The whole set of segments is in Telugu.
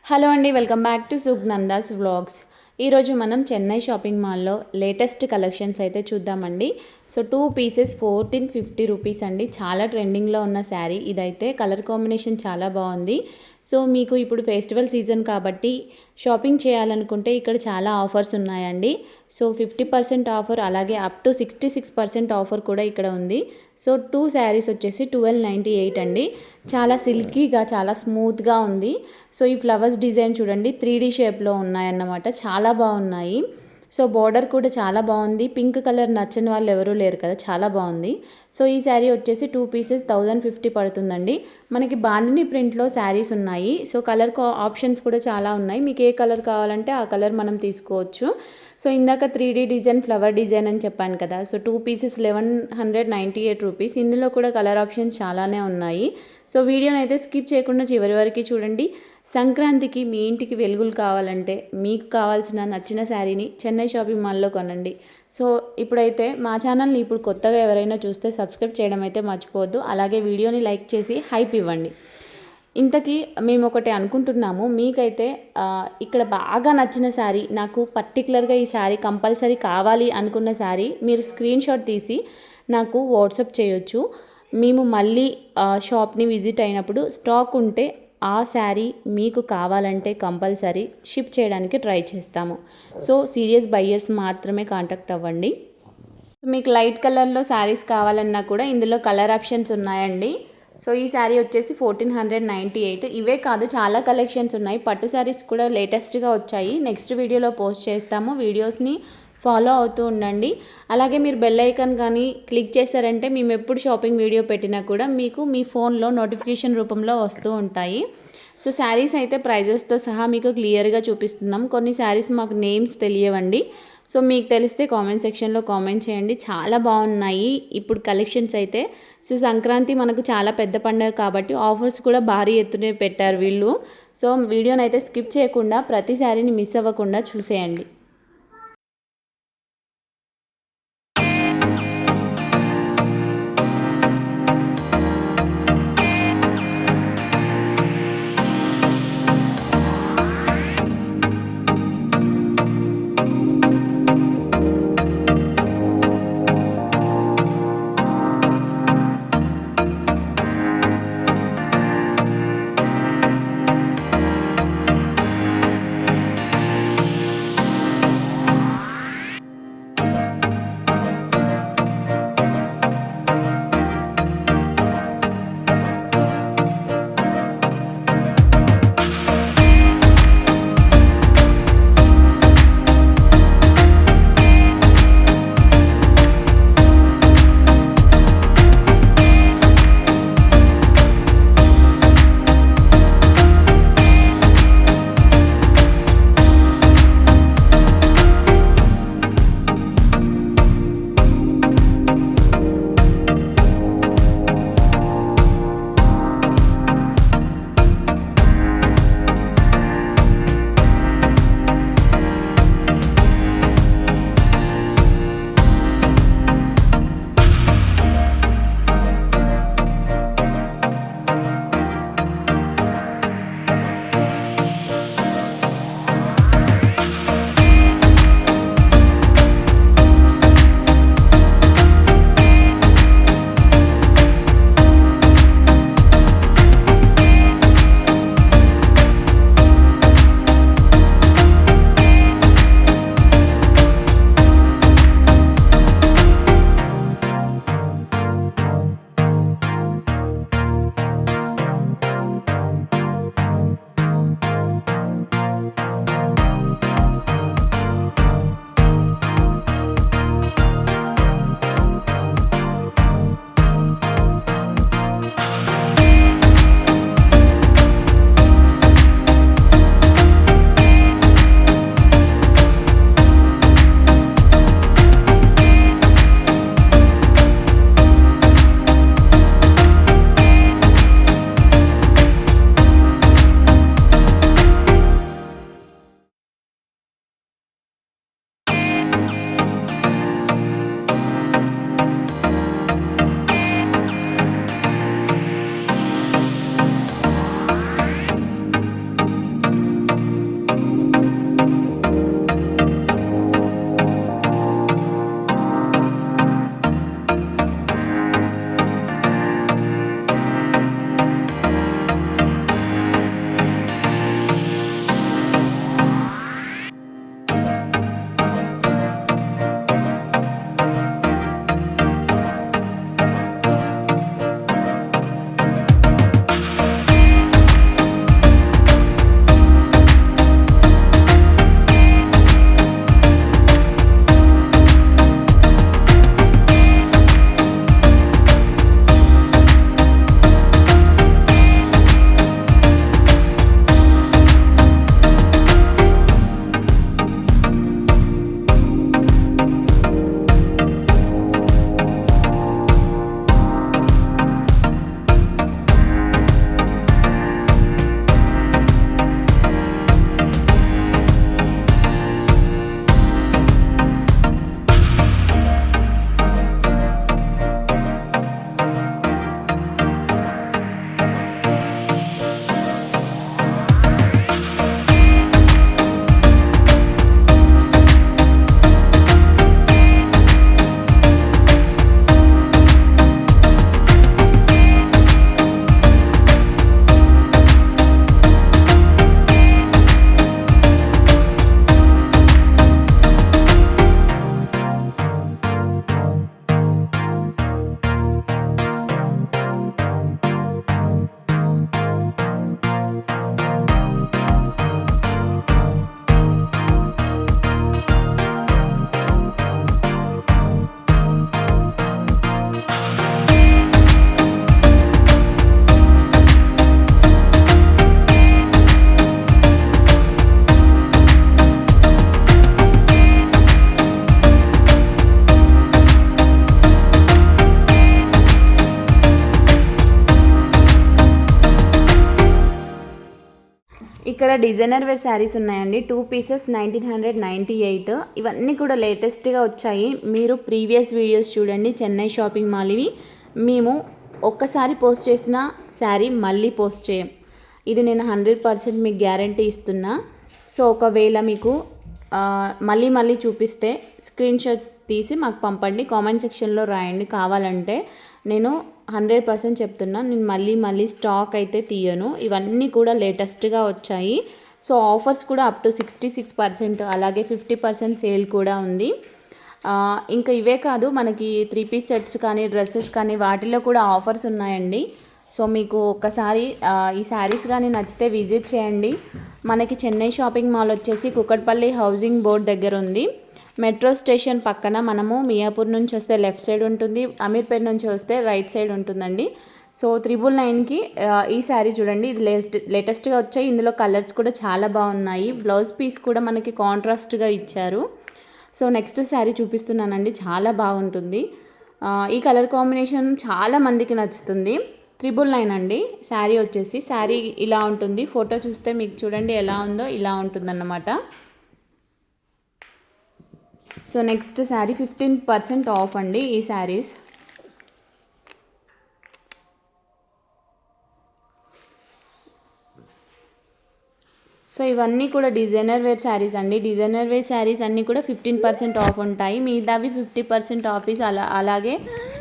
హలో అండి, వెల్కమ్ బ్యాక్ టు సుగ్నందాస్ వ్లాగ్స్. ఈరోజు మనం చెన్నై షాపింగ్ మాల్లో లేటెస్ట్ కలెక్షన్స్ అయితే చూద్దామండి. సో 2 పీసెస్ 1450 రూపీస్ అండి. చాలా ట్రెండింగ్లో ఉన్న శారీ ఇదైతే. కలర్ కాంబినేషన్ చాలా బాగుంది. సో మీకు ఇప్పుడు ఫెస్టివల్ సీజన్ కాబట్టి షాపింగ్ చేయాలనుకుంటే ఇక్కడ చాలా ఆఫర్స్ ఉన్నాయండి. సో 50% ఆఫర్, అలాగే అప్ టు 66% ఆఫర్ కూడా ఇక్కడ ఉంది. సో 2 శారీస్ వచ్చేసి 1298 అండి. చాలా సిల్కీగా, చాలా స్మూత్గా ఉంది. సో ఈ ఫ్లవర్స్ డిజైన్ చూడండి, 3D షేప్లో ఉన్నాయన్నమాట. చాలా బాగున్నాయి. సో బోర్డర్ కూడా చాలా బాగుంది. పింక్ కలర్ నచ్చని వాళ్ళు ఎవరూ లేరు కదా, చాలా బాగుంది. సో ఈ శారీ వచ్చేసి 2 పీసెస్ 1050 పడుతుందండి. మనకి బాందిని ప్రింట్లో శారీస్ ఉన్నాయి. సో కలర్ ఆప్షన్స్ కూడా చాలా ఉన్నాయి. మీకు ఏ కలర్ కావాలంటే ఆ కలర్ మనం తీసుకోవచ్చు. సో ఇందాక 3D డిజైన్, ఫ్లవర్ డిజైన్ అని చెప్పాను కదా. So 2 pieces 1198 rupees. ఇందులో కూడా కలర్ ఆప్షన్స్ చాలానే ఉన్నాయి. సో వీడియోని అయితే స్కిప్ చేయకుండా చివరి వరకు చూడండి. సంక్రాంతికి మీ ఇంటికి వెలుగులు కావాలంటే మీకు కావాల్సిన నచ్చిన శారీని చెన్నై షాపింగ్ మాల్లో కొనండి. సో ఇప్పుడైతే మా ఛానల్ని ఇప్పుడు కొత్తగా ఎవరైనా చూస్తే సబ్స్క్రైబ్ చేయడం అయితే మర్చిపోవద్దు. అలాగే వీడియోని లైక్ చేసి హైప్ ఇవ్వండి. ఇంతకీ మేము ఒకటి అనుకుంటున్నాము, మీకైతే ఇక్కడ బాగా నచ్చిన శారీ, నాకు పర్టికులర్గా ఈ శారీ కంపల్సరీ కావాలి అనుకున్న శారీ మీరు స్క్రీన్ షాట్ తీసి నాకు వాట్సాప్ చేయొచ్చు. మేము మళ్ళీ షాప్ని విజిట్ అయినప్పుడు స్టాక్ ఉంటే ఆ శారీ మీకు కావాలంటే కంపల్సరీ షిప్ చేయడానికి ట్రై చేస్తాము. సో సీరియస్ బయ్యర్స్ మాత్రమే కాంటాక్ట్ అవ్వండి. మీకు లైట్ కలర్లో శారీస్ కావాలన్నా కూడా ఇందులో కలర్ ఆప్షన్స్ ఉన్నాయండి. సో ఈ శారీ వచ్చేసి 1498. ఇవే కాదు, చాలా కలెక్షన్స్ ఉన్నాయి. పట్టు శారీస్ కూడా లేటెస్ట్గా వచ్చాయి. నెక్స్ట్ వీడియోలో పోస్ట్ చేస్తాము. వీడియోస్ని ఫాలో అవుతూ ఉండండి. అలాగే మీరు బెల్ ఐకాన్ కానీ క్లిక్ చేశారంటే మేము ఎప్పుడు షాపింగ్ వీడియో పెట్టినా కూడా మీకు మీ ఫోన్లో నోటిఫికేషన్ రూపంలో వస్తూ ఉంటాయి. సో శారీస్ అయితే ప్రైజెస్తో సహా మీకు క్లియర్గా చూపిస్తున్నాం. కొన్ని శారీస్ మాకు నేమ్స్ తెలియవండి. సో మీకు తెలిస్తే కామెంట్ సెక్షన్లో కామెంట్ చేయండి. చాలా బాగున్నాయి ఇప్పుడు కలెక్షన్స్ అయితే. సో సంక్రాంతి మనకు చాలా పెద్ద పండుగ కాబట్టి ఆఫర్స్ కూడా భారీ ఎత్తునే పెట్టారు వీళ్ళు. సో వీడియోని అయితే స్కిప్ చేయకుండా ప్రతి శారీని మిస్ అవ్వకుండా చూసేయండి. ఇక్కడ డిజైనర్ వేర్ శారీస్ ఉన్నాయండి. 2 పీసెస్ 1998. ఇవన్నీ కూడా లేటెస్ట్గా వచ్చాయి. మీరు ప్రీవియస్ వీడియోస్ చూడండి చెన్నై షాపింగ్ మాల్వి. మేము ఒక్కసారి పోస్ట్ చేసిన శారీ మళ్ళీ పోస్ట్ చేయం. ఇది నేను 100% మీకు గ్యారంటీ ఇస్తున్నా. సో ఒకవేళ మీకు మళ్ళీ మళ్ళీ చూపిస్తే స్క్రీన్ షాట్ తీసి మాకు పంపండి, కామెంట్ సెక్షన్లో రాయండి. కావాలంటే నేను 100% చెప్తున్నా, నేను మళ్ళీ స్టాక్ అయితే తీయను. ఇవన్నీ కూడా లేటెస్ట్గా వచ్చాయి. సో ఆఫర్స్ కూడా అప్ టు 66%, అలాగే 50% సేల్ కూడా ఉంది. ఇంకా ఇవే కాదు, మనకి 3 పీస్ సెట్స్ కానీ డ్రెస్సెస్ కానీ వాటిలో కూడా ఆఫర్స్ ఉన్నాయండి. సో మీకు ఒక్కసారి ఈ శారీస్ కానీ నచ్చితే విజిట్ చేయండి. మనకి చెన్నై షాపింగ్ మాల్ వచ్చేసి కుకట్పల్లి హౌసింగ్ బోర్డ్ దగ్గర ఉంది. మెట్రో స్టేషన్ పక్కన. మనము మియాపూర్ నుంచి వస్తే లెఫ్ట్ సైడ్ ఉంటుంది, అమీర్పేట నుంచి వస్తే రైట్ సైడ్ ఉంటుందండి. సో 999కి ఈ శారీ చూడండి, ఇది లేటెస్ట్గా వచ్చాయి. ఇందులో కలర్స్ కూడా చాలా బాగున్నాయి. బ్లౌజ్ పీస్ కూడా మనకి కాంట్రాస్ట్గా ఇచ్చారు. సో నెక్స్ట్ శారీ చూపిస్తున్నానండి, చాలా బాగుంటుంది. ఈ కలర్ కాంబినేషన్ చాలా మందికి నచ్చుతుంది. 999 అండి శారీ వచ్చేసి. శారీ ఇలా ఉంటుంది, ఫోటో చూస్తే మీకు చూడండి ఎలా ఉందో, ఇలా ఉంటుందన్నమాట. సో నెక్స్ట్ శారీ 15% ఆఫ్ అండి ఈ శారీస్. సో ఇవన్నీ కూడా డిజైనర్ వేర్ శారీస్ అండి. డిజైనర్ వేర్ శారీస్ అన్నీ కూడా 15% ఆఫ్ ఉంటాయి. మిగతావి 50% ఆఫీస్ అలాగే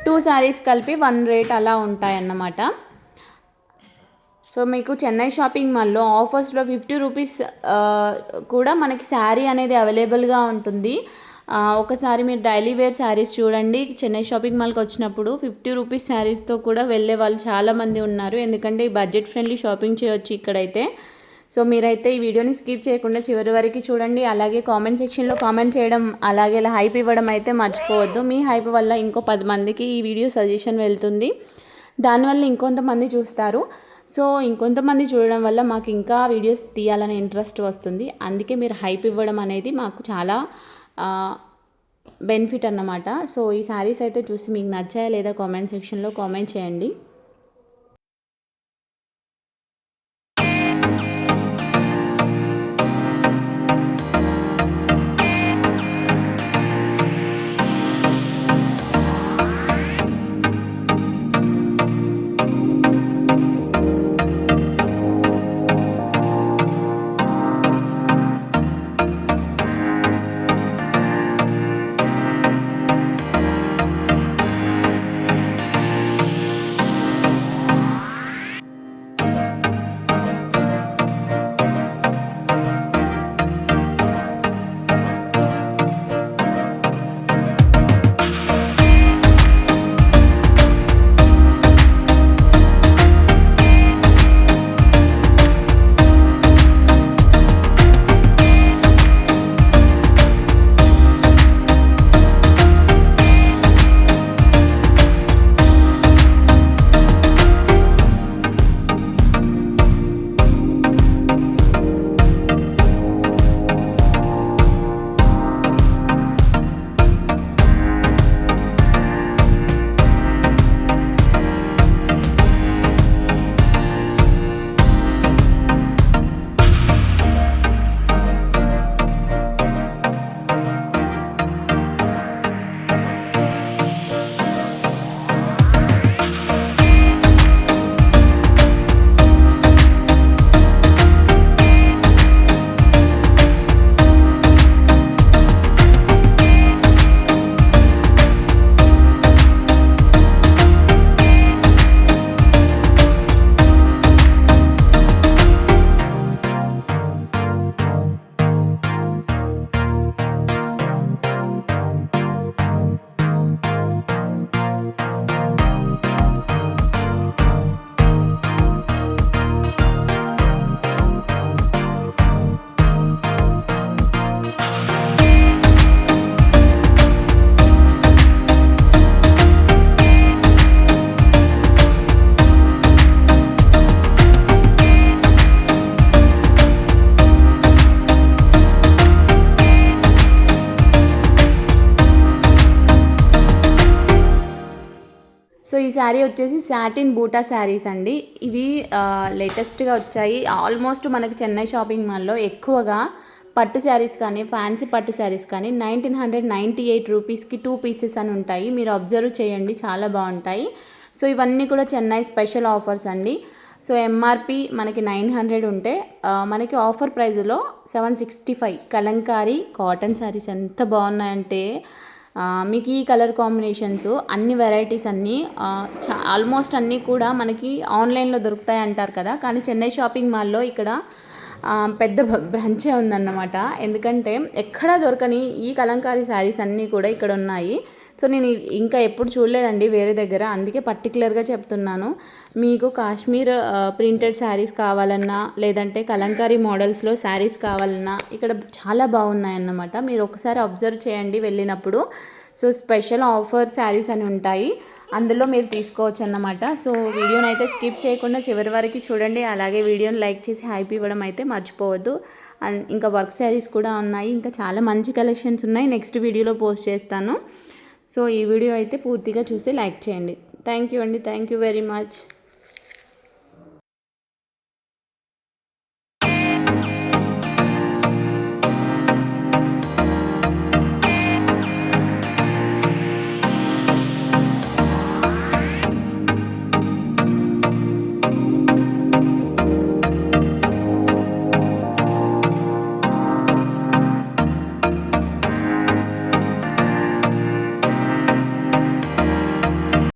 2 శారీస్ కలిపి 1 రేట్ అలా ఉంటాయి అన్నమాట. సో మీకు చెన్నై షాపింగ్ మాల్లో ఆఫర్స్లో 50 రూపీస్ కూడా మనకి శారీ అనేది అవైలబుల్గా ఉంటుంది. ఒకసారి మీరు డైలీ వేర్ శారీస్ చూడండి. చెన్నై షాపింగ్ మాల్కి వచ్చినప్పుడు 50 రూపీస్ శారీస్తో కూడా వెళ్ళే వాళ్ళు చాలామంది ఉన్నారు. ఎందుకంటే ఈ బడ్జెట్ ఫ్రెండ్లీ షాపింగ్ చేయొచ్చు ఇక్కడైతే. సో మీరైతే ఈ వీడియోని స్కిప్ చేయకుండా చివరి వరకు చూడండి. అలాగే కామెంట్ సెక్షన్లో కామెంట్ చేయడం, అలాగే ఇలా హైప్ ఇవ్వడం అయితే మర్చిపోవద్దు. మీ హైప్ వల్ల ఇంకో 10 మందికి ఈ వీడియో సజెషన్ వెళ్తుంది. దానివల్ల ఇంకొంతమంది చూస్తారు. సో ఇంకొంతమంది చూడడం వల్ల మాకు ఇంకా వీడియోస్ తీయాలనే ఇంట్రెస్ట్ వస్తుంది. అందుకే మీరు హైప్ ఇవ్వడం అనేది మాకు చాలా బెనిఫిట్ అన్నమాట. సో ఈ శారీస్ అయితే చూసి మీకు నచ్చాయా లేదా కామెంట్ సెక్షన్లో కామెంట్ చేయండి. శారీ వచ్చేసి సాటిన్ బూటా శారీస్ అండి. ఇవి లేటెస్ట్గా వచ్చాయి. ఆల్మోస్ట్ మనకి చెన్నై షాపింగ్ మాల్లో ఎక్కువగా పట్టు శారీస్ కానీ ఫ్యాన్సీ పట్టు శారీస్ కానీ 1998 రూపీస్కి 2 పీసెస్ అని ఉంటాయి. మీరు అబ్జర్వ్ చేయండి, చాలా బాగుంటాయి. సో ఇవన్నీ కూడా చెన్నై స్పెషల్ ఆఫర్స్ అండి. సో ఎంఆర్పి మనకి 900 ఉంటే మనకి ఆఫర్ ప్రైస్లో 765 కలంకారీ కాటన్ శారీస్ ఎంత బాగున్నాయంటే మీకు ఈ కలర్ కాంబినేషన్స్ అన్ని వెరైటీస్ అన్నీ ఆల్మోస్ట్ అన్నీ కూడా మనకి ఆన్లైన్లో దొరుకుతాయి అంటారు కదా, కానీ చెన్నై షాపింగ్ మాల్లో ఇక్కడ పెద్ద బ్రాంచే ఉందన్నమాట. ఎందుకంటే ఎక్కడా దొరకని ఈ కలంకారీ శారీస్ అన్నీ కూడా ఇక్కడ ఉన్నాయి. సో నేను ఇంకా ఎప్పుడు చూడలేదండి వేరే దగ్గర, అందుకే పర్టికులర్గా చెప్తున్నాను. మీకు కాశ్మీర్ ప్రింటెడ్ శారీస్ కావాలన్నా లేదంటే కలంకారీ మోడల్స్లో శారీస్ కావాలన్నా ఇక్కడ చాలా బాగున్నాయన్నమాట. మీరు ఒకసారి అబ్జర్వ్ చేయండి వెళ్ళినప్పుడు. సో స్పెషల్ ఆఫర్ శారీస్ అని ఉంటాయి, అందులో మీరు తీసుకోవచ్చు అన్నమాట. సో వీడియోని అయితే స్కిప్ చేయకుండా చివరి వరకు చూడండి. అలాగే వీడియోని లైక్ చేసి హైప్ ఇవ్వడం అయితే మర్చిపోవద్దు. అండ్ ఇంకా వర్క్ శారీస్ కూడా ఉన్నాయి, ఇంకా చాలా మంచి కలెక్షన్స్ ఉన్నాయి. నెక్స్ట్ వీడియోలో పోస్ట్ చేస్తాను. సో ఈ వీడియో అయితే పూర్తిగా చూసి లైక్ చేయండి. థ్యాంక్ యూ అండి, థ్యాంక్ యూ వెరీ మచ్.